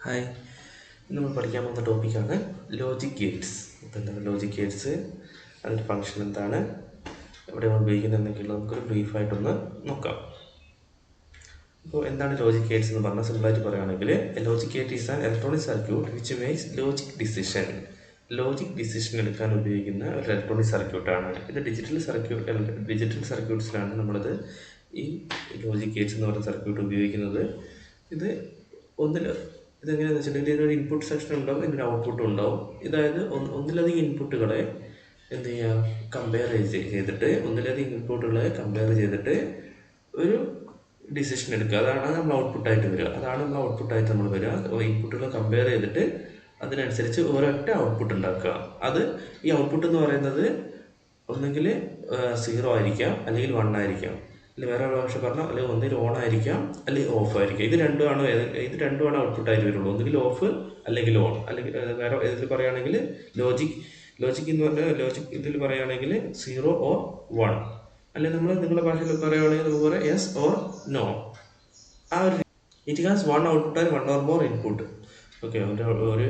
Hi, നമ്മൾ പഠിക്കാൻ പോകുന്ന ടോപ്പിക്കാണ് ലോജിക് ഗേറ്റ്സ്. അപ്പോൾ എന്താണ് ലോജിക് ഗേറ്റ്സ്, അതിൻ്റെ ഫങ്ഷൻ എന്താണ്, എവിടെയാണ് ഉപയോഗിക്കുന്നത് എന്നൊക്കെയുള്ളത് നമുക്കൊരു ബ്രീഫായിട്ടൊന്ന് നോക്കാം. അപ്പോൾ എന്താണ് ലോജിക് ഗേറ്റ്സ് എന്ന് പറഞ്ഞാൽ സിമ്പിളായിട്ട് പറയുകയാണെങ്കിൽ, logic gate is an electronic circuit which makes logic decision. Logic decision എടുക്കാൻ ഉപയോഗിക്കുന്ന ഒരു ഇലക്ട്രോണിക് സർക്യൂട്ടാണ് ഇത്. ഡിജിറ്റൽ സർക്യൂട്ട്സിലാണ് നമ്മളത് ഈ ലോജിക് ഗേറ്റ്സ് എന്ന് പറയുന്ന സർക്യൂട്ട് ഉപയോഗിക്കുന്നത്. ഇതെങ്ങനെയാണെന്ന് വെച്ചിട്ടുണ്ടെങ്കിൽ ഇതിനൊരു ഇൻപുട്ട് സെക്ഷൻ ഉണ്ടാവും, ഇതിനൊരു ഔട്ട്പുട്ടും ഉണ്ടാവും. ഇതായത് ഒന്നിലധികം ഇൻപുട്ടുകളെ എന്ത് ചെയ്യുക, കമ്പയർ ചെയ്തിട്ട് ഒരു ഡിസിഷൻ എടുക്കുക. അതാണ് നമ്മൾ ഔട്ട്പുട്ടായിട്ട് വരിക. നമ്മൾ വരിക. ഇൻപുട്ടുകൾ കമ്പയർ ചെയ്തിട്ട് അതിനനുസരിച്ച് ഒരൊറ്റ ഔട്ട്പുട്ട് ഉണ്ടാക്കുക. ഈ ഔട്ട്പുട്ട് എന്ന് പറയുന്നത് ഒന്നെങ്കിൽ 0 ആയിരിക്കാം, അല്ലെങ്കിൽ 1 ആയിരിക്കാം, അല്ലെങ്കിൽ വേറെ ഭാഷ പറഞ്ഞാൽ അല്ലെങ്കിൽ ഒന്നിൽ ഓൺ ആയിരിക്കാം, അല്ലെങ്കിൽ ഓഫ് ആയിരിക്കാം. ഇത് രണ്ടുമാണ് ഔട്ട്പുട്ടായിട്ട് വരുള്ളൂ. ഒന്നുകിൽ ഓഫ് അല്ലെങ്കിൽ ഓൺ. അല്ലെങ്കിൽ വേറെ ഇതിൽ പറയുകയാണെങ്കിൽ ലോജിക് ഇതിൽ പറയുകയാണെങ്കിൽ 0 or 1, അല്ലെങ്കിൽ നിങ്ങളുടെ ഭാഷയിൽ പറയുകയാണെങ്കിൽ നമുക്ക് പറയാം yes or no. It has one output and one or more input. Okay, ഒരു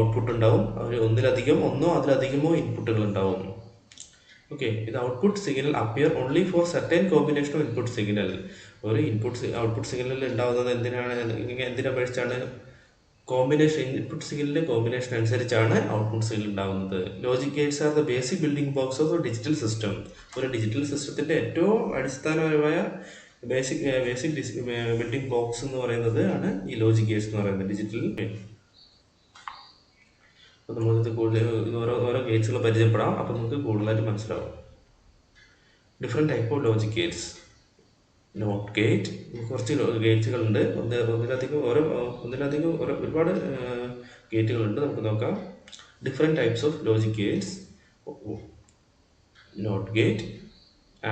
ഔട്ട്പുട്ട് ഉണ്ടാവും, ഒന്നോ അതിലധികമോ ഇൻപുട്ടുകൾ ഉണ്ടാവും. ഓക്കെ, ഇത് output signal appear only for certain combination of input signal. ഒരു ഔട്ട്പുട്ട് സിഗ്നൽ ഉണ്ടാവുന്നത് എന്തിനെ അപേക്ഷിച്ചാണ്? ഇൻപുട്ട് സിഗ്നലിന്റെ കോമ്പിനേഷൻ അനുസരിച്ചാണ് ഔട്ട്പുട്ട് സിഗ്നൽ ഉണ്ടാകുന്നത്. Logic gates are the basic building blocks of digital system. ഒരു ഡിജിറ്റൽ സിസ്റ്റത്തിന്റെ ഏറ്റവും അടിസ്ഥാനപരമായ ബേസിക് ബിൽഡിംഗ് ബ്ലോക്സ് എന്ന് പറയുന്നത് ആണ് ഈ ലോജിക് ഗേറ്റ്സ് എന്ന് പറയുന്നത്. ഡിജിറ്റൽ അപ്പോൾ നമ്മളിത് കൂടുതൽ ഓരോ ഗേറ്റ്സുകൾ പരിചയപ്പെടാം. അപ്പോൾ നമുക്ക് കൂടുതലായിട്ട് മനസ്സിലാവും. Different type of logic gates. Not gate, കുറച്ച് ഗേറ്റുകളുണ്ട്. ഒരുപാട് ഗേറ്റുകളുണ്ട്. നമുക്ക് നോക്കാം. Different types of logic gates: not gate,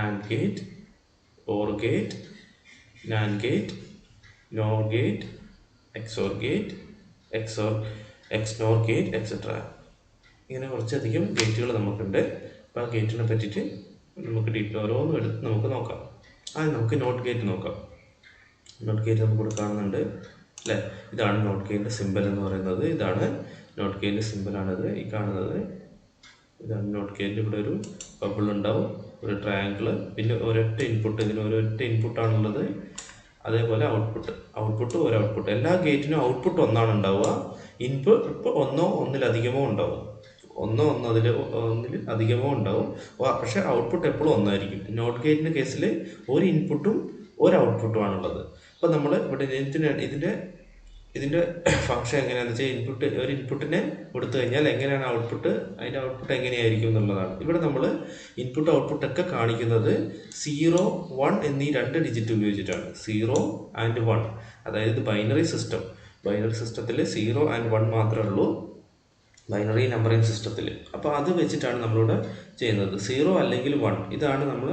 and gate, or gate, NAND gate, NOR gate, XOR gate, XNOR gate, etcetera. ഇങ്ങനെ കുറച്ചധികം ഗേറ്റുകൾ നമുക്കുണ്ട്. അപ്പോൾ ആ ഗേറ്റിനെ പറ്റിയിട്ട് നമുക്ക് ഓരോന്നും എടുത്ത് നമുക്ക് നോക്കാം. നമുക്ക് നോട്ട് ഗേറ്റ് നോക്കാം. നോട്ട് ഗേറ്റ് നമുക്കിവിടെ കാണുന്നുണ്ട് അല്ലേ? ഇതാണ് നോട്ട് ഗേറ്റിൻ്റെ സിമ്പൽ എന്ന് പറയുന്നത്. ഇതാണ് നോട്ട് ഗേറ്റിൻ്റെ സിമ്പലാണിത്. ഈ കാണുന്നത് ഇതാണ് നോട്ട് ഗേറ്റ്. ഇവിടെ ഒരു ബബിൾ ഉണ്ടാവും, ഒരു ട്രയാങ്കിള്, പിന്നെ ഒരൊറ്റ ഇൻപുട്ട്. ഇതിന് ഒരൊറ്റ ഇൻപുട്ടാണുള്ളത്. അതേപോലെ ഒരു ഔട്ട്പുട്ട്. എല്ലാ ഗേറ്റിനും ഔട്ട്പുട്ട് ഒന്നാണ് ഉണ്ടാവുക. ഇൻപുട്ട് ഒന്നിലധികമോ ഉണ്ടാവും. ഒന്നിൽ അധികമോ ഉണ്ടാവും. പക്ഷെ ഔട്ട്പുട്ട് എപ്പോഴും ഒന്നായിരിക്കും. നോട്ട് ഗേറ്റിൻ്റെ കേസിൽ ഒരു ഇൻപുട്ടും ഒരു ഔട്ട്പുട്ടും ആണുള്ളത്. അപ്പോൾ നമ്മൾ ഇവിടെ ഇതിൻ്റെ ഫംഗ്ഷൻ എങ്ങനെയാണെന്ന് വെച്ചാൽ, ഒരു ഇൻപുട്ടിനെ കൊടുത്തു കഴിഞ്ഞാൽ എങ്ങനെയാണ് അതിൻ്റെ ഔട്ട്പുട്ട് എങ്ങനെയായിരിക്കും എന്നുള്ളതാണ്. ഇവിടെ നമ്മൾ ഇൻപുട്ട് ഔട്ട്പുട്ടൊക്കെ കാണിക്കുന്നത് 0, 1 എന്നീ 2 ഡിജിറ്റ് ഉപയോഗിച്ചിട്ടാണ്. 0 and 1. അതായത് ബൈനറി സിസ്റ്റത്തിൽ 0 and 1 മാത്രമേ ഉള്ളൂ, ബൈനറി നമ്പറിംഗ് സിസ്റ്റത്തിൽ. അപ്പോൾ അത് വെച്ചിട്ടാണ് നമ്മളിവിടെ ചെയ്യുന്നത്. 0 അല്ലെങ്കിൽ 1, ഇതാണ് നമ്മൾ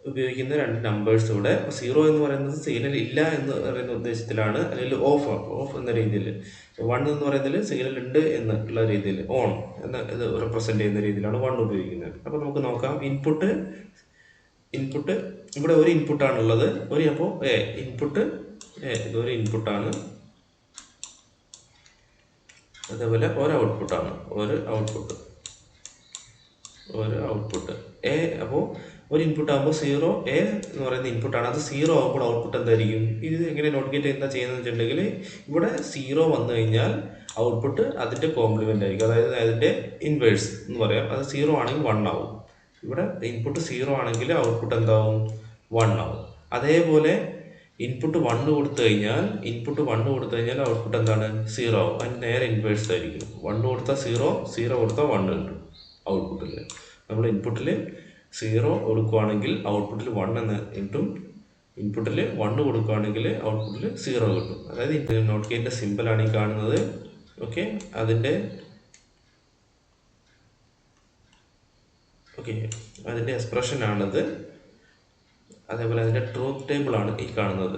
ഉപയോഗിക്കുന്ന 2 നമ്പേഴ്സ് ഇവിടെ. 0 എന്ന് പറയുന്നത് സിഗ്നൽ ഇല്ല എന്ന് പറയുന്ന ഉദ്ദേശത്തിലാണ്, അല്ലെങ്കിൽ ഓഫ് എന്ന രീതിയിൽ. 1 എന്ന് പറയുന്നതിൽ സിഗ്നൽ ഉണ്ട് എന്നുള്ള രീതിയിൽ, ഓൺ ഇത് റെപ്രസെന്റ് ചെയ്യുന്ന രീതിയിലാണ് 1 ഉപയോഗിക്കുന്നത്. അപ്പോൾ നമുക്ക് നോക്കാം. ഇൻപുട്ട് ഇവിടെ ഒരു ഇൻപുട്ടാണുള്ളത്. അപ്പോൾ ഇതൊരു ഇൻപുട്ടാണ്. അതേപോലെ ഒരു ഔട്ട്പുട്ട് അപ്പോൾ ഒരു ഇൻപുട്ട് ആകുമ്പോൾ 0 എന്ന് പറയുന്ന ഇൻപുട്ടാണ്. അത് 0 ആകുമ്പോൾ ഔട്ട്പുട്ട് എന്തായിരിക്കും? ഇത് എങ്ങനെ നോട്ട് ഗേറ്റ് എന്താ ചെയ്യുന്നത് വെച്ചിട്ടുണ്ടെങ്കിൽ, ഇവിടെ 0 വന്നു കഴിഞ്ഞാൽ ഔട്ട്പുട്ട് അതിൻ്റെ കോംപ്ലിമെൻ്റ് ആയിരിക്കും, അതായത് അതിൻ്റെ ഇൻവേഴ്സ് എന്ന് പറയാം. അത് 0 ആണെങ്കിൽ 1 ആവും. ഇവിടെ ഇൻപുട്ട് 0 ആണെങ്കിൽ ഔട്ട്പുട്ട് എന്താവും? 1 ആവും. അതേപോലെ ഇൻപുട്ട് 1 കൊടുത്തു കഴിഞ്ഞാൽ ഔട്ട്പുട്ട് എന്താണ്? 0 ആവും. അതിന് നേരെ ഇൻവേഴ്സ് ആയിരിക്കും. 1 കൊടുത്താൽ 0 കൊടുത്താൽ 1 കിട്ടും ഔട്ട്പുട്ടിൽ. നമ്മൾ ഇൻപുട്ടിൽ 0 കൊടുക്കുകയാണെങ്കിൽ ഔട്ട്പുട്ടിൽ 1 എന്ന് കിട്ടും. ഇൻപുട്ടിൽ 1 കൊടുക്കുകയാണെങ്കിൽ ഔട്ട്പുട്ടിൽ 0 കിട്ടും. അതായത് നോട്ട് ഗേറ്റിൻ്റെ സിമ്പിളാണ് ഈ കാണുന്നത്. ഓക്കെ, അതിൻ്റെ എക്സ്പ്രഷനാണിത്. അതേപോലെ അതിൻ്റെ ട്രൂത്ത് ടേബിളാണ് ഈ കാണുന്നത്.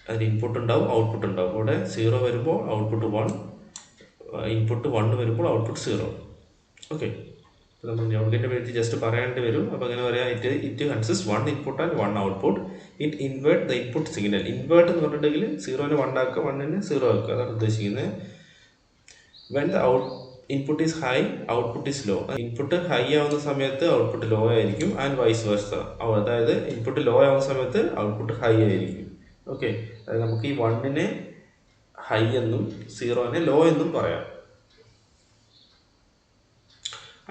അതിന് ഇൻപുട്ട് ഉണ്ടാവും, ഔട്ട്പുട്ട് ഉണ്ടാവും. ഇവിടെ 0 വരുമ്പോൾ ഔട്ട്പുട്ട് 1, ഇൻപുട്ട് 1 വരുമ്പോൾ ഔട്ട്പുട്ട് 0. ഓക്കെ, നമ്മൾ നോട്ട് ഗേറ്റിനെ പറ്റി ജസ്റ്റ് പറയേണ്ടി വരും. അപ്പോൾ അങ്ങനെ പറയാം, it consist 1 input and 1 output. It invert the input signal. Invert എന്ന് പറഞ്ഞിട്ടുണ്ടെങ്കിൽ 0നെ 1 ആക്കുക, 1നെ 0 ആക്കുക, അതാണ് ഉദ്ദേശിക്കുന്നത്. When the input is high output is low. Input high ആവുന്ന സമയത്ത് ഔട്ട്പുട്ട് ലോ ആയിരിക്കും, ആൻഡ് വൈസ് വേഴ്സ. അതായത് ഇൻപുട്ട് ലോ ആവുന്ന സമയത്ത് ഔട്ട്പുട്ട് ഹൈ ആയിരിക്കും. ഓക്കെ, അതായത് നമുക്ക് ഈ 1നെ ഹൈ എന്നും 0നെ ലോ എന്നും പറയാം.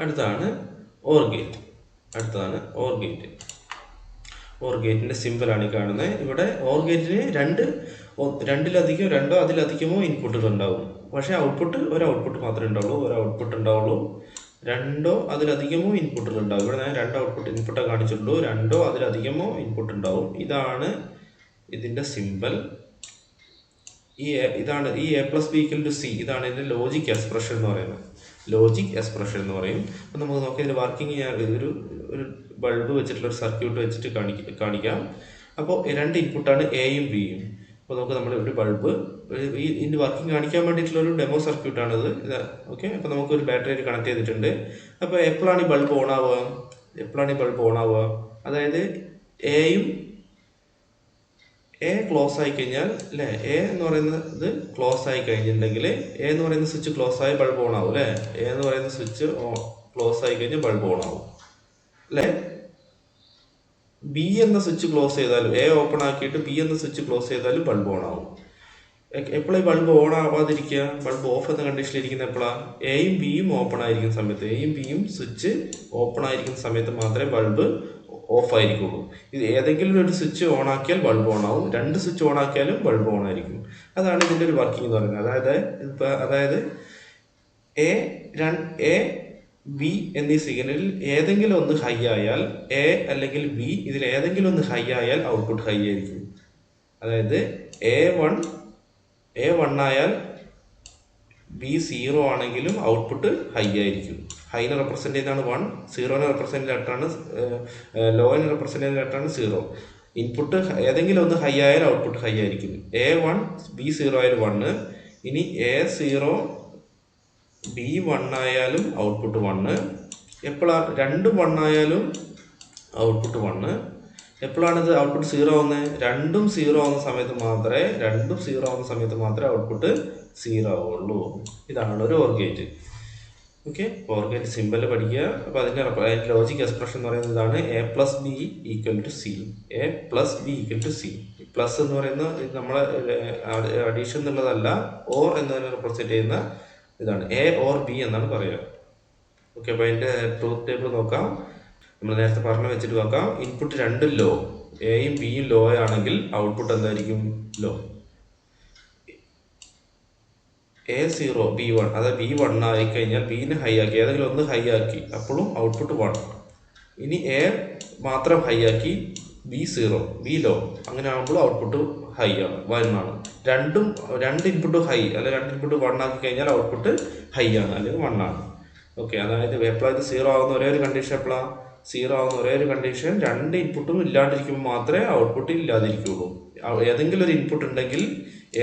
അടുത്താണ് ഓർ ഗേറ്റ്. ഓർ ഗേറ്റിന്റെ സിമ്പിളാണ് ഈ കാണുന്നത്. ഇവിടെ ഓർ ഗേറ്റിന് രണ്ടോ അതിലധികമോ ഇൻപുട്ടുകൾ ഉണ്ടാവും. പക്ഷേ ഒരു ഔട്ട്പുട്ട് മാത്രമേ ഉണ്ടാവുള്ളൂ. രണ്ടോ അതിലധികമോ ഇൻപുട്ടുകൾ ഉണ്ടാവും. ഇവിടെ ഞാൻ 2 ഇൻപുട്ടേ കാണിച്ചിട്ടുള്ളൂ. രണ്ടോ അതിലധികമോ ഇൻപുട്ട് ഉണ്ടാവും. ഇതാണ് ഇതിന്റെ സിമ്പിൾ. ഇതാണ് ഈ A + B = C. ഇതാണ് ഇതിന്റെ ലോജിക് എക്സ്പ്രഷൻ എന്ന് പറയുന്നത്. അപ്പം നമുക്ക് നോക്കാം ഇതിന്റെ വർക്കിംഗ്. ഒരു ബൾബ് വെച്ചിട്ടുള്ള ഒരു സർക്യൂട്ട് വെച്ചിട്ട് കാണിക്കാം. അപ്പോൾ 2 ഇൻപുട്ടാണ് എയും ബിയും. അപ്പോൾ നമ്മൾ ഒരു ബൾബ് ഇതിന്റെ വർക്കിംഗ് കാണിക്കാൻ വേണ്ടിയിട്ടുള്ള ഒരു ഡെമോ സർക്യൂട്ടാണിത്. ഓക്കെ, അപ്പോൾ നമുക്കൊരു ബാറ്ററി കണക്ട് ചെയ്തിട്ടുണ്ട്. അപ്പോൾ എപ്പോഴാണ് ഈ ബൾബ് ഓൺ ആവുക? അതായത് എ ക്ലോസ് ആയി കഴിഞ്ഞാൽ, അല്ലേ, എ എന്ന് പറയുന്നത് ക്ലോസ് ആയി കഴിഞ്ഞിട്ടുണ്ടെങ്കിൽ, എ എന്ന് പറയുന്ന സ്വിച്ച് ക്ലോസ് ആയി ബൾബ് ഓൺ ആവും, അല്ലേ. എ എന്ന് പറയുന്ന സ്വിച്ച് ക്ലോസ് ആയി കഴിഞ്ഞാൽ ബൾബ് ഓൺ ആവും, അല്ലേ. ബി എന്ന സ്വിച്ച് ക്ലോസ് ചെയ്താലും, എ ഓപ്പൺ ആക്കിയിട്ട് ബി എന്ന സ്വിച്ച് ക്ലോസ് ചെയ്താലും ബൾബ് ഓൺ ആവും. എപ്പോഴാണ് ബൾബ് ഓൺ ആവാതിരിക്കുക? ബൾബ് ഓഫ് എന്ന കണ്ടീഷനിൽ ഇരിക്കുന്ന എപ്പോഴാണ്? എയും ബിയും സ്വിച്ച് ഓപ്പൺ ആയിരിക്കുന്ന സമയത്ത് മാത്രമേ ബൾബ് ഓഫ് ആയിരിക്കുള്ളൂ. ഇത് ഏതെങ്കിലും ഒരു സ്വിച്ച് ഓൺ ആക്കിയാൽ ബൾബ് ഓൺ ആവും, 2 സ്വിച്ച് ഓൺ ആക്കിയാലും ബൾബ് ഓൺ ആയിരിക്കും. അതാണ് ഇതിൻ്റെ ഒരു വർക്കിംഗ് എന്ന് പറയുന്നത്. അതായത് എ ബി എന്നീ സിഗ്നലിൽ ഏതെങ്കിലും ഒന്ന് ഹൈ ആയാൽ, എ അല്ലെങ്കിൽ ബി ഇതിൽ ഏതെങ്കിലും ഒന്ന് ഹൈ ആയാൽ ഔട്ട്പുട്ട് ഹൈ ആയിരിക്കും. അതായത് എ 1 ആയാൽ ബി 0 ആണെങ്കിലും ഔട്ട്പുട്ട് ഹൈ ആയിരിക്കും. ഹൈനെ റെപ്രസെന്റ് ചെയ്യുന്നതാണ് 1, 0നെ റെപ്രസെന്റ് ചെയ്യുന്നതാണ് ലോനെ റെപ്രസെന്റ് ചെയ്യുന്നതാണ് 0. ഇൻപുട്ട് ഏതെങ്കിലും ഒന്ന് ഹൈ ആയാൽ ഔട്ട്പുട്ട് ഹൈ ആയിരിക്കും. A1 B0 ആയാലും 1. ഇനി A0 B1 ആയാലും ഔട്ട്പുട്ട് 1. എപ്പോഴാണ് രണ്ടും 1 ആയാലും ഔട്ട്പുട്ട് 1. എപ്പോഴാണിത് ഔട്ട്പുട്ട് 0 ആവുന്നത്? രണ്ടും 0 ആവുന്ന സമയത്ത് മാത്രമേ ഔട്ട്പുട്ട് 0 ആവുള്ളൂ. ഇതാണ് ഒരു or gate. Okay, or gate simple പഠിക്കുക. അപ്പോൾ അതിൻ്റെ ലോജിക് എക്സ്പ്രഷൻ എന്ന് പറയുന്നത് ഇതാണ്: A + B = C. പ്ലസ് എന്ന് പറയുന്നത് നമ്മളെ അഡീഷൻ എന്നുള്ളതല്ല, ഓർ എന്നതിനെ റെപ്രസെന്റ് ചെയ്യുന്ന ഇതാണ്. A or B എന്നാണ് പറയുക. ഓക്കെ, അപ്പോൾ അതിൻ്റെ ട്രൂത്ത് ടേബിൾ നോക്കാം. നമ്മൾ നേരത്തെ പറഞ്ഞു വെച്ചിട്ട് നോക്കാം. ഇൻപുട്ട് 2 ലോ, എയും ബിയും ലോ ആണെങ്കിൽ ഔട്ട്പുട്ട് എന്തായിരിക്കും? ലോ. A0 B1, അതായത് B1 ആയി കഴിഞ്ഞാൽ ബിനെ ഹൈ ആക്കി, ഏതെങ്കിലും ഒന്ന് ഹൈ ആക്കി, അപ്പോഴും ഔട്ട്പുട്ട് 1. ഇനി എ മാത്രം ഹൈ ആക്കി, B0 B ലോ, അങ്ങനെ ആകുമ്പോൾ ഔട്ട്പുട്ട് ഹൈ ആണ്, 1 ആണ്. രണ്ട് ഇൻപുട്ട് ഹൈ അല്ലെ 2 ഇൻപുട്ട് 1 ആക്കി കഴിഞ്ഞാൽ ഔട്ട്പുട്ട് ഹൈ ആണ്, അല്ലെങ്കിൽ 1 ആണ്. ഓക്കെ, അതായത് എപ്പോഴാണ് ഇത് 0 ആവുന്ന ഒരേ ഒരു കണ്ടീഷൻ? എപ്പോഴാണ് 0 ആവുന്ന ഒരേ ഒരു കണ്ടീഷൻ? 2 ഇൻപുട്ടും ഇല്ലാണ്ടിരിക്കുമ്പോൾ മാത്രമേ ഔട്ട്പുട്ട് ഇല്ലാതിരിക്കുള്ളൂ.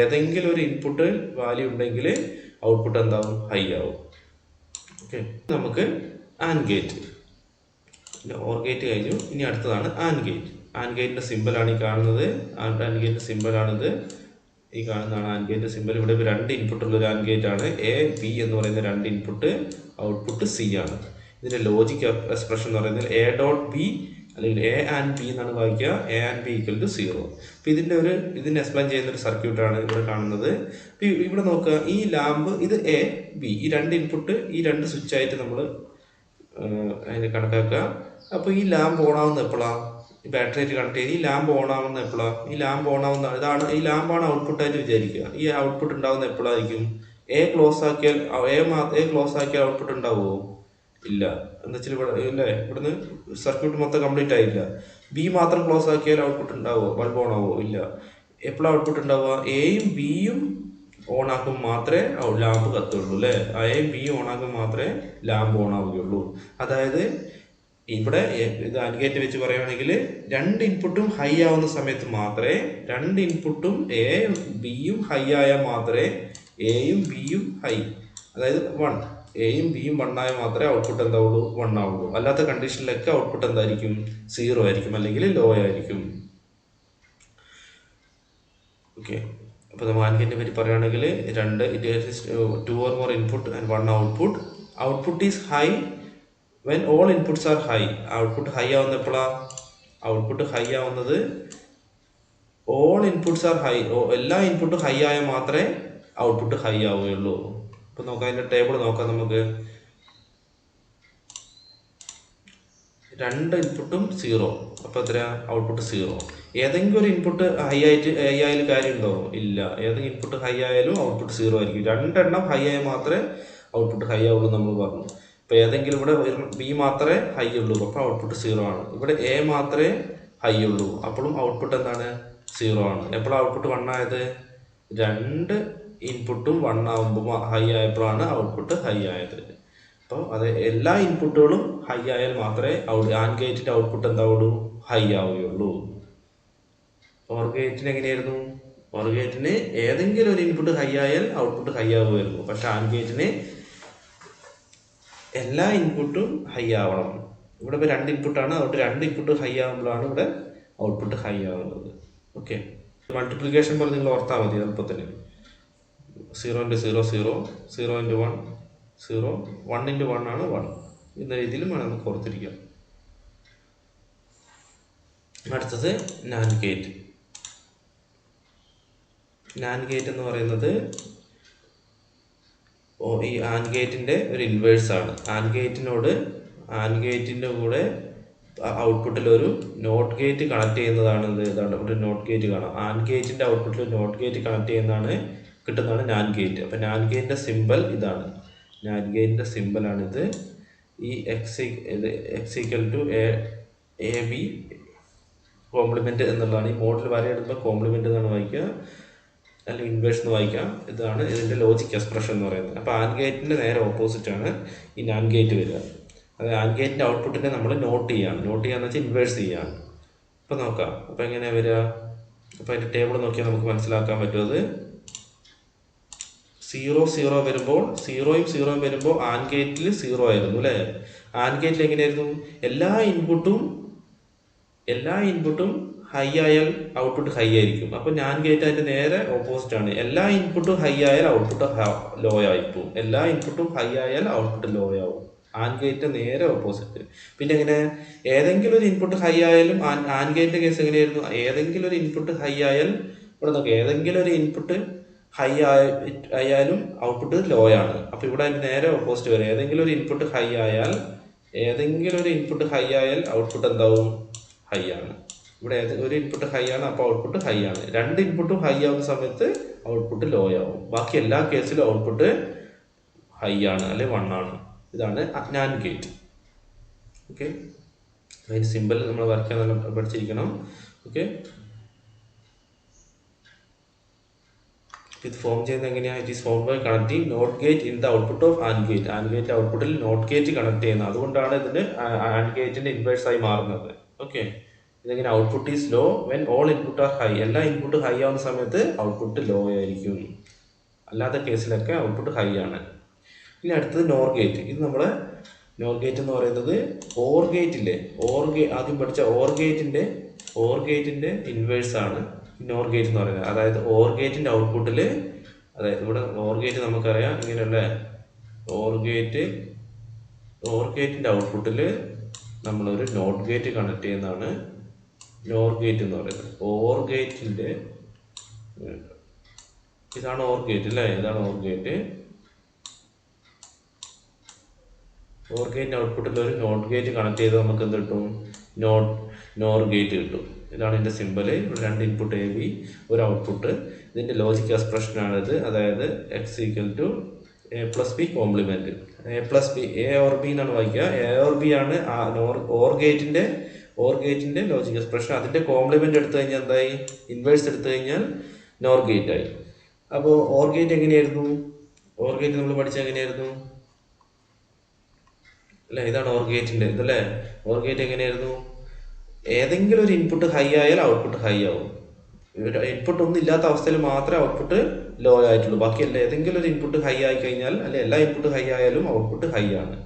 ഏതെങ്കിലും ഒരു ഇൻപുട്ട് വാല്യൂ ഉണ്ടെങ്കിൽ ഔട്ട്പുട്ട് എന്താവും? ഹൈ ആവും. ഓക്കെ, നമുക്ക് ആൻഡ് ഗേറ്റ്. ഓർ ഗേറ്റ് കഴിഞ്ഞു. ഇനി അടുത്തതാണ് ആൻഡ് ഗേറ്റ്. ആൻഡ് ഗേറ്റിന്റെ സിമ്പിളാണ് ഈ കാണുന്നത്. ആൻഡ് ഗേറ്റ് സിമ്പിളാണിത്. ഈ കാണുന്നതാണ് ആൻഡ് ഗേറ്റ് സിമ്പിൾ. ഇവിടെ 2 ഇൻപുട്ടുള്ള ഒരു ആൻഡ് ഗേറ്റ് ആണ്. A B എന്ന് പറയുന്ന 2 ഇൻപുട്ട്, ഔട്ട്പുട്ട് C ആണ്. ഇതിന്റെ ലോജിക് എക്സ്പ്രഷൻ എന്ന് പറയുന്നത് A.B അല്ലെങ്കിൽ A and B എന്നാണ് വായിക്കുക. A and B = 0. അപ്പോൾ ഇതിനെ എക്സ്പ്ലെയിൻ ചെയ്യുന്ന ഒരു സർക്യൂട്ടാണ് ഇവിടെ കാണുന്നത്. ഇവിടെ നോക്കുക, ഈ ലാമ്പ്, ഇത് A B, ഈ 2 ഇൻപുട്ട്, ഈ 2 സ്വിച്ച് ആയിട്ട് നമ്മൾ അതിനെ കണക്കാക്കുക. അപ്പോൾ ഈ ലാമ്പ് ഓണാവുന്ന എപ്പോഴാണ്? ഈ ബാറ്ററി ആയിട്ട് കണക്ട് ചെയ്ത് ഈ ലാമ്പ് ഓണാവുന്ന എപ്പോഴാണ്? ഈ ലാമ്പ് ഓണാവുന്ന ഈ ലാമ്പാണ് ഔട്ട്പുട്ടായിട്ട് വിചാരിക്കുക. ഈ ഔട്ട്പുട്ട് ഉണ്ടാവുന്ന എപ്പോഴായിരിക്കും? എ ക്ലോസ് ആക്കിയാൽ ഔട്ട്പുട്ട് ഉണ്ടാവുമോ? ഇല്ല. എന്താ വെച്ചാൽ ഇവിടുന്ന് സർക്യൂട്ട് മൊത്തം കംപ്ലീറ്റ് ആയില്ല. ബി മാത്രം ക്ലോസ് ആക്കിയാൽ ഔട്ട്പുട്ട് ഉണ്ടാവുമോ? ബൾബ് ഓൺ ആവുമോ? ഇല്ല. എപ്പോഴാണ് ഔട്ട്പുട്ട് ഉണ്ടാവുക? എയും ബിയും ഓൺ ആക്കുമ്പോൾ മാത്രമേ ലാമ്പ് കത്തുള്ളൂ, അല്ലേ. എയും ബിയും ഓൺ ആക്കുമ്പോൾ മാത്രമേ ലാമ്പ് ഓൺ ആവുകയുള്ളൂ. അതായത് ഇവിടെ ഇത് ആൻഡ് ഗേറ്റ് വെച്ച് പറയുകയാണെങ്കിൽ 2 ഇൻപുട്ടും ഹൈ ആവുന്ന സമയത്ത് മാത്രമേ, 2 ഇൻപുട്ടും എയും ബിയും ഹൈ ആയാൽ മാത്രമേ എയും ബിയും ഹൈ, അതായത് 1, എയും ബിയും 1 ആയാൽ മാത്രമേ ഔട്ട്പുട്ട് എന്താവുള്ളൂ 1 ആവുള്ളൂ. അല്ലാത്ത കണ്ടീഷനിലൊക്കെ ഔട്ട്പുട്ട് എന്തായിരിക്കും 0 ആയിരിക്കും അല്ലെങ്കിൽ ലോ ആയിരിക്കും. ഓക്കെ, അപ്പോൾ നമ്മൾ AND ഗേറ്റിനെ പറ്റി പറയുകയാണെങ്കിൽ 2 or more input and 1 output. Output is high when all inputs R high. Output high ആവുന്ന എപ്പോഴാണ്? ഔട്ട്പുട്ട് ഹൈ ആവുന്നത് ഓൾ ഇൻപുട്ട്സ് ആർ ഹൈ, എല്ലാ ഇൻപുട്ടും ഹൈ ആയാൽ മാത്രമേ ഔട്ട്പുട്ട് ഹൈ ആവുകയുള്ളൂ. ഇപ്പം നോക്കാം, അതിൻ്റെ ടേബിൾ നോക്കാം നമുക്ക്. 2 ഇൻപുട്ടും 0, അപ്പോൾ എത്ര? ഔട്ട്പുട്ട് 0. ഏതെങ്കിലും ഒരു ഇൻപുട്ട് ഹൈ ആയാലും കാര്യമുണ്ടോ? ഇല്ല. ഏതെങ്കിലും ഇൻപുട്ട് ഹൈ ആയാലും ഔട്ട്പുട്ട് 0 ആയിരിക്കും. 2 എണ്ണം ഹൈ ആയാൽ മാത്രമേ ഔട്ട്പുട്ട് ഹൈ ആവുള്ളൂ നമ്മൾ പറഞ്ഞു. ഇപ്പോൾ ഏതെങ്കിലും ഇവിടെ ബി മാത്രമേ ഹൈ ഉള്ളൂ, അപ്പോൾ ഔട്ട്പുട്ട് 0 ആണ്. ഇവിടെ എ മാത്രമേ ഹൈ ഉള്ളൂ, അപ്പോഴും ഔട്ട്പുട്ട് എന്താണ്? 0 ആണ്. എപ്പോഴാണ് ഔട്ട്പുട്ട് 1 ആയത്? 2 ഇൻപുട്ടും 1 ആകുമ്പോൾ ഹൈ ആയപ്പോഴാണ് ഔട്ട്പുട്ട് ഹൈ ആയത്. അപ്പോൾ അത് എല്ലാ ഇൻപുട്ടുകളും ഹൈ ആയാൽ മാത്രമേ AND ഗേറ്റിൻ്റെ ഔട്ട്പുട്ട് എന്താവുള്ളൂ? ഹൈ ആവുകയുള്ളൂ. OR ഗേറ്റിന് എങ്ങനെയായിരുന്നു? OR ഗേറ്റിന് ഏതെങ്കിലും ഒരു ഇൻപുട്ട് ഹൈ ആയാൽ ഔട്ട്പുട്ട് ഹൈ ആവുമായിരുന്നു. പക്ഷെ AND ഗേറ്റിന് എല്ലാ ഇൻപുട്ടും ഹൈ ആവണം. ഇവിടെ ഇപ്പോൾ 2 ഇൻപുട്ടാണ്, അതുകൊണ്ട് 2 ഇൻപുട്ട് ഹൈ ആകുമ്പോഴാണ് ഇവിടെ ഔട്ട്പുട്ട് ഹൈ ആവുന്നത്. ഓക്കെ, മൾട്ടിപ്ലിക്കേഷൻ പോലെ നിങ്ങൾ ഓർത്താൽ മതി എളുപ്പത്തിന്. 0 × 0 0, 0 × 1 0, 1 × 1 ആണ് 1 എന്ന രീതിയിലും വേണം നമുക്ക് ഓർത്തിരിക്കാം. അടുത്തത് NAND ഗേറ്റ്. NAND ഗേറ്റ് എന്ന് പറയുന്നത് ഈ AND ഗേറ്റിൻ്റെ ഒരു ഇൻവേഴ്സ് ആണ്. AND ഗേറ്റിൻ്റെ കൂടെ ഔട്ട്പുട്ടിൽ ഒരു നോട്ട് ഗേറ്റ് കണക്ട് ചെയ്യുന്നതാണ്. ഇതാണ് ഇവിടെ നോട്ട് ഗേറ്റ് കാണാം. AND ഗേറ്റിൻ്റെ ഔട്ട്പുട്ടിൽ നോട്ട് ഗേറ്റ് കണക്ട് ചെയ്യുന്നതാണ് കിട്ടുന്നതാണ് NAND ഗേറ്റ്. അപ്പം NAND ഗേറ്റിൻ്റെ സിമ്പൽ ഇതാണ്. NAND ഗേറ്റിൻ്റെ സിമ്പലാണിത്. ഈ എക്സ് = എ ബി കോംപ്ലിമെൻറ്റ് എന്നുള്ളതാണ്. ഈ മോഡിൽ വരയിടുമ്പോൾ കോംപ്ലിമെൻറ്റ് എന്നാണ് വായിക്കുക, അല്ലെങ്കിൽ ഇൻവേഴ്സ് എന്ന് വായിക്കാം. ഇതാണ് ഇതിൻ്റെ ലോജിക് എക്സ്പ്രഷൻ എന്ന് പറയുന്നത്. അപ്പോൾ AND ഗേറ്റിൻ്റെ നേരെ ഓപ്പോസിറ്റാണ് ഈ NAND ഗേറ്റ് വരിക. അത് AND ഗേറ്റിൻ്റെ ഔട്ട്പുട്ടിനെ നമ്മൾ നോട്ട് ചെയ്യാന്ന് വെച്ചാൽ ഇൻവേഴ്സ് ചെയ്യാം. അപ്പോൾ നോക്കാം, അപ്പോൾ എങ്ങനെയാണ് വരിക? അപ്പോൾ അതിൻ്റെ ടേബിൾ നോക്കിയാൽ നമുക്ക് മനസ്സിലാക്കാൻ പറ്റുന്നത് 0 0 വരുമ്പോൾ 0യും 0യും വരുമ്പോൾ AND ഗേറ്റിൽ 0 ആയിരുന്നു അല്ലേ? AND ഗേറ്റിൽ എങ്ങനെയായിരുന്നു? എല്ലാ ഇൻപുട്ടും ഹൈ ആയാൽ ഔട്ട്പുട്ട് ഹൈ ആയിരിക്കും. അപ്പോൾ NAND ഗേറ്റ് അതിൻ്റെ നേരെ ഓപ്പോസിറ്റ് ആണ്. എല്ലാ ഇൻപുട്ടും ഹൈ ആയാൽ ഔട്ട്പുട്ട് ലോ ആയിപ്പോവും. എല്ലാ ഇൻപുട്ടും ഹൈ ആയാൽ ഔട്ട്പുട്ട് ലോ ആവും. AND ഗേറ്റ് നേരെ ഓപ്പോസിറ്റ്. പിന്നെ എങ്ങനെ? ഏതെങ്കിലും ഒരു ഇൻപുട്ട് ഹൈ ആയാലും AND ഗേറ്റിൻ്റെ കേസ് എങ്ങനെയായിരുന്നു? ഏതെങ്കിലും ഒരു ഇൻപുട്ട് ഹൈ ആയാൽ ഇവിടെ നോക്കുക, ഏതെങ്കിലും ഒരു ഇൻപുട്ട് ഹൈ ആയാലും ഔട്ട്പുട്ട് ലോ ആണ്. അപ്പോൾ ഇവിടെ അതിൻ്റെ നേരെ ഓപ്പോസിറ്റ് വരും. ഏതെങ്കിലും ഒരു ഇൻപുട്ട് ഹൈ ആയാൽ ഔട്ട്പുട്ട് എന്താവും? ഹൈ ആണ്. ഇവിടെ ഒരു ഇൻപുട്ട് ഹൈ ആണ്, അപ്പോൾ ഔട്ട്പുട്ട് ഹൈ ആണ്. 2 ഇൻപുട്ടും ഹൈ ആവുന്ന സമയത്ത് ഔട്ട്പുട്ട് ലോ ആവും. ബാക്കി എല്ലാ കേസിലും ഔട്ട്പുട്ട് ഹൈ ആണ്, അല്ലെങ്കിൽ 1 ആണ്. ഇതാണ് NAND ഗേറ്റ്. ഓക്കെ, അതിന് സിമ്പിൾ നമ്മൾ വരയ്ക്കാൻ നല്ല പഠിച്ചിരിക്കണം. ഓക്കെ, ഇത് ഫോം ചെയ്യുന്നത് എങ്ങനെയാണ്? It is form by connecting not gate in the output of AND gate. AND gate ഔട്ട്പുട്ടിൽ നോട്ട് ഗേറ്റ് കണക്ട് ചെയ്യുന്നത്. അതുകൊണ്ടാണ് ഇതിന് AND ഗേറ്റിൻ്റെ ഇൻവേഴ്സ് ആയി മാറുന്നത്. ഓക്കെ, ഇതെങ്ങനെ? Output is low when all input are high. എല്ലാ ഇൻപുട്ടും ഹൈ ആവുന്ന സമയത്ത് ഔട്ട്പുട്ട് ലോ ആയിരിക്കും. അല്ലാത്ത കേസിലൊക്കെ ഔട്ട്പുട്ട് ഹൈ ആണ്. ഇനി അടുത്തത് NOR ഗേറ്റ്. ഇത് നമ്മൾ NOR ഗേറ്റ് എന്ന് പറയുന്നത് OR ഗേറ്റില്ലേ, ആദ്യം പഠിച്ച OR ഗേറ്റിൻ്റെ ഇൻവേഴ്സ് ആണ് NOR ഗേറ്റ് എന്ന് പറയുന്നത്. അതായത് OR ഗേറ്റിൻ്റെ ഔട്ട്പുട്ടിൽ, അതായത് ഇവിടെ OR ഗേറ്റ് നമുക്കറിയാം ഇങ്ങനെയല്ലേ. OR ഗേറ്റിൻ്റെ ഔട്ട്പുട്ടിൽ നമ്മളൊരു നോട്ട് ഗേറ്റ് കണക്ട് ചെയ്യുന്നതാണ് NOR ഗേറ്റ് എന്ന് പറയുന്നത്. OR ഗേറ്റിൻ്റെ ഇതാണ് OR ഗേറ്റ് അല്ലേ, ഇതാണ് OR ഗേറ്റ്. OR ഗേറ്റിൻ്റെ ഔട്ട്പുട്ടിൽ ഒരു നോട്ട് ഗേറ്റ് കണക്ട് ചെയ്ത് നമുക്ക് എന്ത് കിട്ടും? NOR ഗേറ്റ് കിട്ടും. ഇതാണ് ഇതിൻ്റെ സിമ്പിൾ. ഇവിടെ 2 ഇൻപുട്ട് എ ബി, ഒരു ഔട്ട്പുട്ട്. ഇതിൻ്റെ ലോജിക് എക്സ്പ്രഷനാണിത്. അതായത് x = a + b compliment. a + b, a or b എന്നാണ് വായിക്കുക. a or b ആണ് OR ഗേറ്റിൻ്റെ ലോജിക് എക്സ്പ്രഷൻ. അതിൻ്റെ കോംപ്ലിമെൻറ്റ് എടുത്തു കഴിഞ്ഞാൽ എന്തായി? ഇൻവേഴ്സ് എടുത്തു കഴിഞ്ഞാൽ NOR ഗേറ്റ് ആയി. അപ്പോൾ OR ഗേറ്റ് എങ്ങനെയായിരുന്നു? OR ഗേറ്റ് നമ്മൾ പഠിച്ചത് എങ്ങനെയായിരുന്നു അല്ലേ? ഇതാണ് OR ഗേറ്റിൻ്റെ ഇതല്ലേ. OR ഗേറ്റ് എങ്ങനെയായിരുന്നു? ഏതെങ്കിലും ഒരു ഇൻപുട്ട് ഹൈ ആയാൽ ഔട്ട്പുട്ട് ഹൈ ആവും. ഇൻപുട്ട് ഒന്നും ഇല്ലാത്ത അവസ്ഥയിൽ മാത്രമേ ഔട്ട്പുട്ട് ലോ ആയിട്ടുള്ളൂ. ബാക്കി ഏതെങ്കിലും ഒരു ഇൻപുട്ട് ഹൈ ആയി കഴിഞ്ഞാൽ, അല്ലെങ്കിൽ എല്ലാ ഇൻപുട്ട് ഹൈ ആയാലും ഔട്ട്പുട്ട് ഹൈ ആണ്.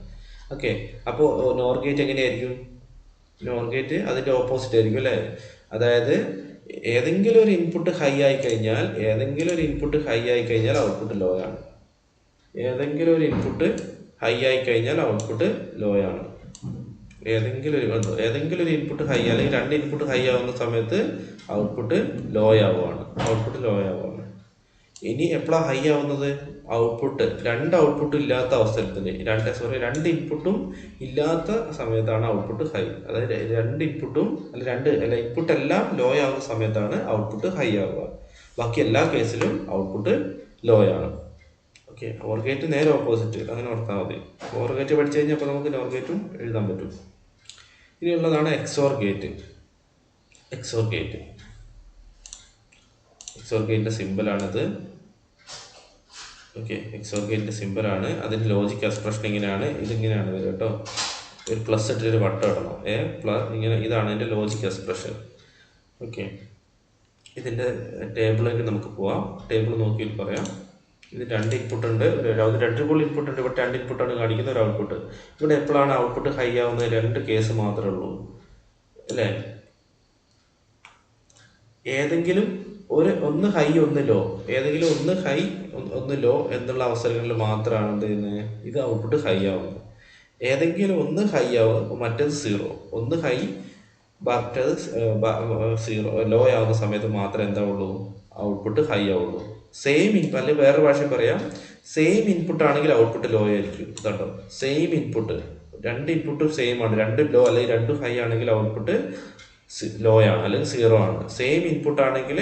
ഓക്കെ, അപ്പോൾ നോർ ഗേറ്റ് എങ്ങനെയായിരിക്കും? നോർ ഗേറ്റ് അതിൻ്റെ ഓപ്പോസിറ്റ് ആയിരിക്കും അല്ലേ. അതായത് ഏതെങ്കിലും ഒരു ഇൻപുട്ട് ഹൈ ആയി കഴിഞ്ഞാൽ ഔട്ട്പുട്ട് ലോ ആണ്. ഏതെങ്കിലും ഒരു ഇൻപുട്ട് ഹൈ ആയി കഴിഞ്ഞാൽ ഔട്ട്പുട്ട് ലോ ആണ്. ഏതെങ്കിലും ഒരു ഇൻപുട്ട് ഹൈ, അല്ലെങ്കിൽ രണ്ട് ഇൻപുട്ട് ഹൈ ആവുന്ന സമയത്ത് ഔട്ട്പുട്ട് ലോ ആവുകയാണ്. ഇനി എപ്പോഴാണ് ഹൈ ആവുന്നത്? രണ്ട് ഔട്ട്പുട്ടും ഇല്ലാത്ത അവസരത്തിൽ, രണ്ട് ഇൻപുട്ടും ഇല്ലാത്ത സമയത്താണ് ഔട്ട്പുട്ട് ഹൈ. അതായത് രണ്ട് ഇൻപുട്ടും ഇൻപുട്ട് എല്ലാം ലോ ആവുന്ന സമയത്താണ് ഔട്ട്പുട്ട് ഹൈ ആവുക. ബാക്കി എല്ലാ കേസിലും ഔട്ട്പുട്ട് ലോ ആണ്. ഓക്കെ, ഓർ ഗേറ്റ് നേരെ ഓപ്പോസിറ്റ്, അങ്ങനെ ഓർത്താൽ മതി. ഓർ ഗേറ്റ് പഠിച്ചു കഴിഞ്ഞാൽ അപ്പോൾ നമുക്ക് നോർ ഗേറ്റും എഴുതാൻ പറ്റും. ഇനിയുള്ളതാണ് എക്സോർ ഗേറ്റ്. എക്സോർ ഗേറ്റിൻ്റെ സിമ്പിളാണിത്. ഓക്കെ, എക്സോർ ഗേറ്റിൻ്റെ സിമ്പിളാണ്. അതിൻ്റെ ലോജിക് എക്സ്പ്രഷൻ ഇങ്ങനെയാണ്. ഇതിങ്ങനെയാണ് വരും കേട്ടോ. ഒരു പ്ലസ് ഇട്ടൊരു വട്ടം ഇടണം. ഇങ്ങനെ, ഇതാണ് അതിൻ്റെ ലോജിക് എക്സ്പ്രഷൻ. ഓക്കെ, ഇതിൻ്റെ ടേബിളിലേക്ക് നമുക്ക് പോവാം. ടേബിൾ നോക്കിയിട്ട് പറയാം. ഇത് രണ്ട് ഇൻപുട്ട് ഉണ്ട്, രണ്ട് ഇൻപുട്ട് ഉണ്ട്. ഇവിടെ രണ്ട് ഇൻപുട്ടാണ് കാണിക്കുന്ന ഒരു ഔട്ട്പുട്ട്. ഇവിടെ എപ്പോഴാണ് ഔട്ട്പുട്ട് ഹൈ ആവുന്നത്? രണ്ട് കേസ് മാത്രമേ ഉള്ളൂ അല്ലേ. ഏതെങ്കിലും ഒന്ന് ഹൈ ഒന്ന് ലോ, ഏതെങ്കിലും ഒന്ന് ഹൈ ഒന്ന് ലോ എന്നുള്ള അവസരങ്ങളിൽ മാത്രമാണ് എന്ത് ചെയ്യുന്നത്? ഇത് ഔട്ട്പുട്ട് ഹൈ ആവുന്നത്. ഏതെങ്കിലും ഒന്ന് ഹൈ ആവും, മറ്റേത് സീറോ. ഒന്ന് ഹൈ മറ്റേത് സീറോ, ലോ ആവുന്ന സമയത്ത് മാത്രമേ എന്താ ഉള്ളൂ? ഔട്ട്പുട്ട് ഹൈ ആവുള്ളൂ. സെയിം അല്ലെങ്കിൽ വേറെ ഭാഷ പറയാം, സെയിം ഇൻപുട്ട് ആണെങ്കിൽ ഔട്ട്പുട്ട് ലോ ആയിരിക്കും. ഇതുണ്ടോ, സെയിം ഇൻപുട്ട്, രണ്ട് ഇൻപുട്ടും സെയിം ആണ്. രണ്ടും ലോ അല്ലെങ്കിൽ രണ്ടും ഹൈ ആണെങ്കിൽ ഔട്ട്പുട്ട് ലോ ആണ് അല്ലെങ്കിൽ സീറോ ആണ്. സെയിം ഇൻപുട്ട് ആണെങ്കിൽ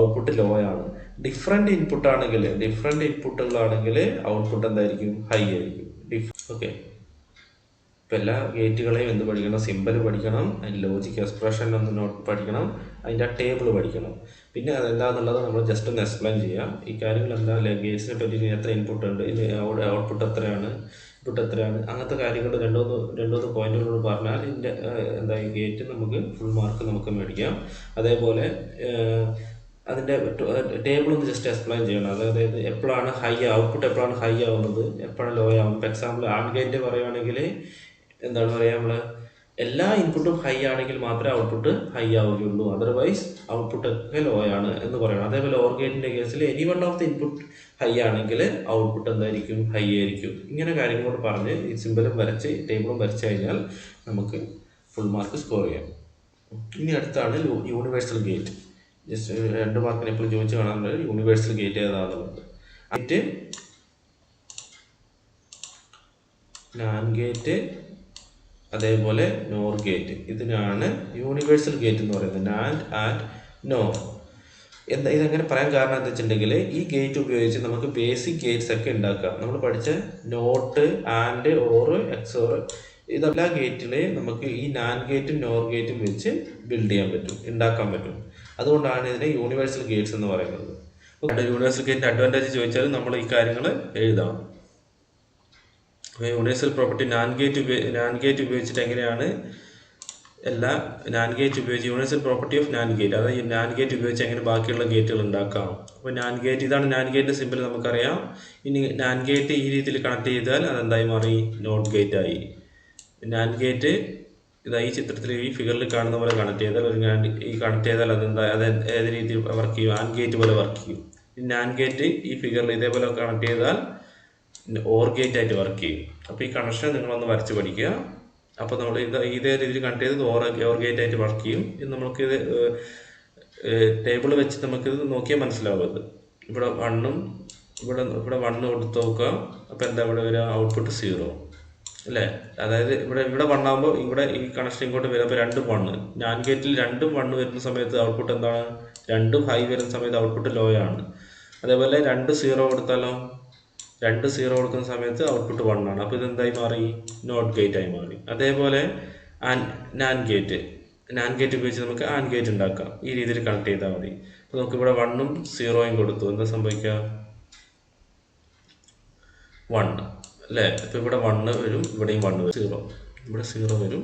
ഔട്ട്പുട്ട് ലോ ആണ്. ഡിഫറെൻറ്റ് ഇൻപുട്ടുകളാണെങ്കിൽ ഔട്ട്പുട്ട് എന്തായിരിക്കും? ഹൈ ആയിരിക്കും. ഓക്കെ, ഇപ്പം എല്ലാ ഗേറ്റുകളെയും എന്ത് പഠിക്കണം? സിമ്പിൾ പഠിക്കണം, അതിൻ്റെ ലോജിക് എക്സ്പ്രഷൻ ഒന്ന് പഠിക്കണം, അതിൻ്റെ ആ ടേബിൾ പഠിക്കണം. പിന്നെ അതെന്താണെന്നുള്ളത് നമ്മൾ ജസ്റ്റ് ഒന്ന് എക്സ്പ്ലെയിൻ ചെയ്യാം. ഈ കാര്യങ്ങൾ എന്താ, ഗേറ്റ്സിനെ പറ്റി എത്ര ഇൻപുട്ട് ഉണ്ട്, ഔട്ട്പുട്ട് എത്രയാണ്, അങ്ങനത്തെ കാര്യങ്ങൾ രണ്ടൂന്ന് പോയിന്റുകളോട് പറഞ്ഞാൽ ഇതിൻ്റെ ഈ ഗേറ്റ് നമുക്ക് ഫുൾ മാർക്ക് നമുക്ക് മേടിക്കാം. അതേപോലെ അതിൻ്റെ ടേബിൾ ഒന്ന് ജസ്റ്റ് എക്സ്പ്ലെയിൻ ചെയ്യണം. അതായത് എപ്പോഴാണ് ഔട്ട്പുട്ട് എപ്പോഴാണ് ഹൈ ആവുന്നത്, എപ്പോഴാണ് ലോ ആവുന്നത്. ഇപ്പോൾ എക്സാമ്പിൾ ആൻഡ് ഗേറ്റ് പറയുകയാണെങ്കിൽ എന്താണ് പറയുക, നമ്മൾ എല്ലാ ഇൻപുട്ടും ഹൈ ആണെങ്കിൽ മാത്രമേ ഔട്ട്പുട്ട് ഹൈ ആവുകയുള്ളൂ, അതർവൈസ് ഔട്ട്പുട്ട് ഒക്കെ ലോ ആണ് എന്ന് പറയണം. അതേപോലെ ഓർ ഗേറ്റിൻ്റെ കേസിൽ any one of the input high ആണെങ്കിൽ ഔട്ട്പുട്ട് എന്തായിരിക്കും? ഹൈ ആയിരിക്കും. ഇങ്ങനെ കാര്യങ്ങളോട് പറഞ്ഞ് ഈ സിമ്പിളും വരച്ച് ടേബിളും വരച്ച് കഴിഞ്ഞാൽ നമുക്ക് ഫുൾ മാർക്ക് സ്കോർ ചെയ്യാം. ഇനി അടുത്താണ് യൂണിവേഴ്സൽ ഗേറ്റ്. ജസ്റ്റ് 2 മാർക്കിന് എപ്പോഴും ചോദിച്ചു കാണാറുണ്ട് യൂണിവേഴ്സൽ ഗേറ്റ് ഏതാണെന്നുള്ളത്. നാൻഡ് ഗേറ്റ് അതേപോലെ നോർ ഗേറ്റ്, ഇതിനാണ് യൂണിവേഴ്സൽ ഗേറ്റ് എന്ന് പറയുന്നത്. NAND and nor. ഇതെങ്ങനെ പറയാൻ കാരണം എന്താ വെച്ചിട്ടുണ്ടെങ്കിൽ, ഈ ഗേറ്റ് ഉപയോഗിച്ച് നമുക്ക് ബേസിക് ഗേറ്റ്സ് ഒക്കെ ഉണ്ടാക്കാം. നമ്മൾ പഠിച്ച നോട്ട്, ആൻഡ്, ഓർ, എക്സോർ, ഇതെല്ലാം ഗേറ്റിൽ നമുക്ക് ഈ നാൻഡ് ഗേറ്റും നോർ ഗേറ്റും വെച്ച് ബിൽഡ് ചെയ്യാൻ പറ്റും, ഉണ്ടാക്കാൻ പറ്റും. അതുകൊണ്ടാണ് ഇതിനെ യൂണിവേഴ്സൽ ഗേറ്റ്സ് എന്ന് പറയുന്നത്. യൂണിവേഴ്സൽ ഗേറ്റിൻ്റെ അഡ്വാൻറ്റേജ് ചോദിച്ചാൽ നമ്മൾ ഈ കാര്യങ്ങൾ എഴുതാം. യൂണിവേഴ്സൽ പ്രോപ്പർട്ടി നാൻഡ് ഗേറ്റ് ഉപയോഗിച്ചിട്ട് എങ്ങനെയാണ് universal property of NAND gate, അതായത് നാൻഡ് ഗേറ്റ് ഉപയോഗിച്ച് എങ്ങനെ ബാക്കിയുള്ള ഗേറ്റുകൾ ഉണ്ടാക്കാം. അപ്പോൾ നാൻഡ് ഗേറ്റ്, ഇതാണ് നാൻഡ് ഗേറ്റിൻ്റെ സിമ്പിൾ നമുക്കറിയാം. ഇനി നാൻഡ് ഗേറ്റ് ഈ രീതിയിൽ കണക്ട് ചെയ്താൽ അതെന്തായി മാറി? നോട്ട് ഗേറ്റ് ആയി. നാൻഡ് ഗേറ്റ് ഈ ചിത്രത്തിൽ ഈ ഫിഗറിൽ കാണുന്ന പോലെ കണക്ട് ചെയ്താൽ കണക്ട് ചെയ്താൽ അത് ഏത് രീതിയിൽ വർക്ക് ചെയ്യും? ആൻഡ് ഗേറ്റ് പോലെ വർക്ക് ചെയ്യും. നാൻഡ് ഗേറ്റ് ഈ ഫിഗറിൽ ഇതേപോലെ കണക്ട് ചെയ്താൽ ഓർ ഗേറ്റ് ആയിട്ട് വർക്ക് ചെയ്യും. അപ്പോൾ ഈ കണക്ഷൻ നിങ്ങളൊന്ന് വരച്ച് പഠിക്കുക. അപ്പോൾ നമ്മൾ ഇതേ രീതിയിൽ കണക്ട് ചെയ്തത് ഓർ ഗേറ്റ് ആയിട്ട് വർക്ക് ചെയ്യും. ഇത് നമുക്കിത് ടേബിൾ വെച്ച് നമുക്കിത് നോക്കിയാൽ മനസ്സിലാവും. ഇവിടെ 1 ഇവിടെ 1 കൊടുത്ത് നോക്കുക. അപ്പോൾ എന്താ ഇവിടെ വരിക? ഔട്ട്പുട്ട് 0 അല്ലേ. അതായത് ഇവിടെ 1 ആകുമ്പോൾ ഇവിടെ ഈ കണക്ഷൻ ഇങ്ങോട്ട് വരും. അപ്പോൾ 2 1, നാൻഡ് ഗേറ്റിൽ 2 1 വരുന്ന സമയത്ത് ഔട്ട്പുട്ട് എന്താണ്? 2 ഹൈ വരുന്ന സമയത്ത് ഔട്ട്പുട്ട് ലോ ആണ്. അതേപോലെ 2 0 കൊടുത്താലോ, 2 0 കൊടുക്കുന്ന സമയത്ത് ഔട്ട്പുട്ട് 1 ആണ്. അപ്പോൾ ഇതെന്തായി മാറി? നോട്ട് ഗേറ്റ് ആയി മാറി. അതേപോലെ നാൻഡ് ഗേറ്റ് ഉപയോഗിച്ച് നമുക്ക് ആൻഡ് ഗേറ്റ് ഉണ്ടാക്കാം. ഈ രീതിയിൽ കണക്ട് ചെയ്താൽ മതി. അപ്പോൾ നമുക്ക് ഇവിടെ 1ഉം 0യും കൊടുത്തു, എന്താ സംഭവിക്കുക? 1 അല്ലേ. അപ്പോൾ ഇവിടെ 1 വരും, ഇവിടെയും 1 വരും. 0 ഇവിടെ 0 വരും,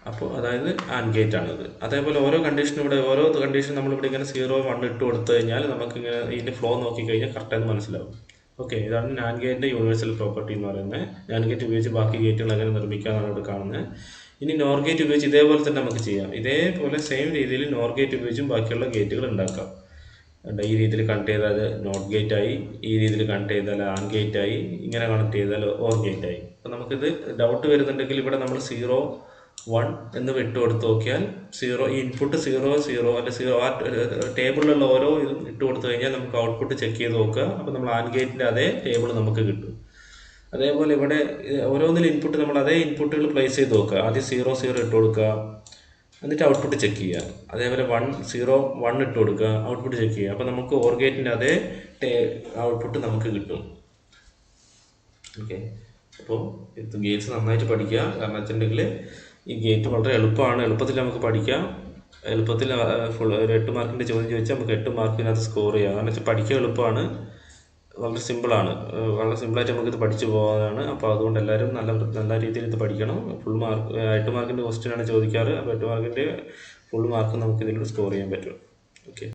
അപ്പോൾ അതായത് ആൻഡ് ഗേറ്റ് ആണിത്. അതേപോലെ ഓരോ കണ്ടീഷനും ഓരോ കണ്ടീഷൻ നമ്മളിവിടെ ഇങ്ങനെ 0 1 ഇട്ട് കൊടുത്തു കഴിഞ്ഞാൽ നമുക്കിങ്ങനെ ഇതിൻ്റെ ഫ്ലോ നോക്കിക്കഴിഞ്ഞാൽ കറക്റ്റായിട്ട് മനസ്സിലാവും. ഓക്കെ, ഇതാണ് നാൻഡ് ഗേറ്റിൻ്റെ യൂണിവേഴ്സൽ പ്രോപ്പർട്ടി എന്ന് പറയുന്നത്. നാൻഡ് ഗേറ്റ് ഉപയോഗിച്ച് ബാക്കി ഗേറ്റുകൾ എങ്ങനെ നിർമ്മിക്കാമെന്നാണ് ഇവിടെ കാണുന്നത്. ഇനി നോർ ഗേറ്റ് ഉപയോഗിച്ച് ഇതേപോലെ തന്നെ നമുക്ക് ചെയ്യാം. ഇതേപോലെ സെയിം രീതിയിൽ നോർ ഗേറ്റ് ഉപയോഗിച്ചും ബാക്കിയുള്ള ഗേറ്റുകൾ ഉണ്ടാക്കാം. ഈ രീതിയിൽ കണക്ട് ചെയ്താൽ നോട്ട് ഗേറ്റ് ആയി, ഈ രീതിയിൽ കണക്ട് ചെയ്താൽ ആൻ ഗേറ്റ് ആയി, ഇങ്ങനെ കണക്ട് ചെയ്താൽ ഓർ ഗേറ്റ് ആയി. അപ്പോൾ നമുക്കിത് ഡൗട്ട് വരുന്നുണ്ടെങ്കിൽ ഇവിടെ നമ്മൾ 0 1 എന്ന് ഇട്ട് കൊടുത്ത് നോക്കിയാൽ ഈ ഇൻപുട്ട് 0 0 അല്ലെ 0 ആ ടേബിളിലുള്ള ഓരോ ഇതും ഇട്ട് കൊടുത്തു കഴിഞ്ഞാൽ നമുക്ക് ഔട്ട്പുട്ട് ചെക്ക് ചെയ്ത് നോക്കുക. അപ്പോൾ നമ്മൾ ആൻ ഗേറ്റിൻ്റെ അതേ ടേബിൾ നമുക്ക് കിട്ടും. അതേപോലെ ഇവിടെ ഓരോന്നിലും ഇൻപുട്ട് നമ്മൾ അതേ ഇൻപുട്ടുകൾ പ്ലേസ് ചെയ്ത് നോക്കുക. ആദ്യം 0 0 ഇട്ട് കൊടുക്കുക, എന്നിട്ട് ഔട്ട്പുട്ട് ചെക്ക് ചെയ്യുക. അതേപോലെ 1 0 1 ഇട്ട് കൊടുക്കുക, ഔട്ട്പുട്ട് ചെക്ക് ചെയ്യുക. അപ്പോൾ നമുക്ക് ഓർ ഗേറ്റിൻ്റെ അതേ ഔട്ട്പുട്ട് നമുക്ക് കിട്ടും. ഓക്കെ, അപ്പോൾ ഇത് ഗേറ്റ്സ് നന്നായിട്ട് പഠിക്കുക. കാരണം വെച്ചിട്ടുണ്ടെങ്കിൽ ഈ ഗേറ്റ് വളരെ എളുപ്പമാണ്, എളുപ്പത്തിൽ നമുക്ക് പഠിക്കാം. എളുപ്പത്തിൽ ഒരു 8 മാർക്കിൻ്റെ ചോദ്യം ചോദിച്ചാൽ നമുക്ക് 8 മാർക്കിനകത്ത് സ്കോർ ചെയ്യാം. കാരണം വെച്ചാൽ പഠിക്കാൻ എളുപ്പമാണ്, വളരെ സിമ്പിളാണ്, വളരെ സിമ്പിളായിട്ട് നമുക്കിത് പഠിച്ചു പോകാനാണ്. അപ്പോൾ അതുകൊണ്ട് എല്ലാവരും നല്ല രീതിയിൽ ഇത് പഠിക്കണം. ഫുൾ മാർക്ക് 8 മാർക്കിൻ്റെ ക്വസ്റ്റ്യനാണ് ചോദിക്കാറ്. അപ്പോൾ 8 മാർക്കിൻ്റെ ഫുൾ മാർക്ക് നമുക്ക് ഇതിലൂടെ സ്കോർ ചെയ്യാൻ പറ്റും. ഓക്കെ.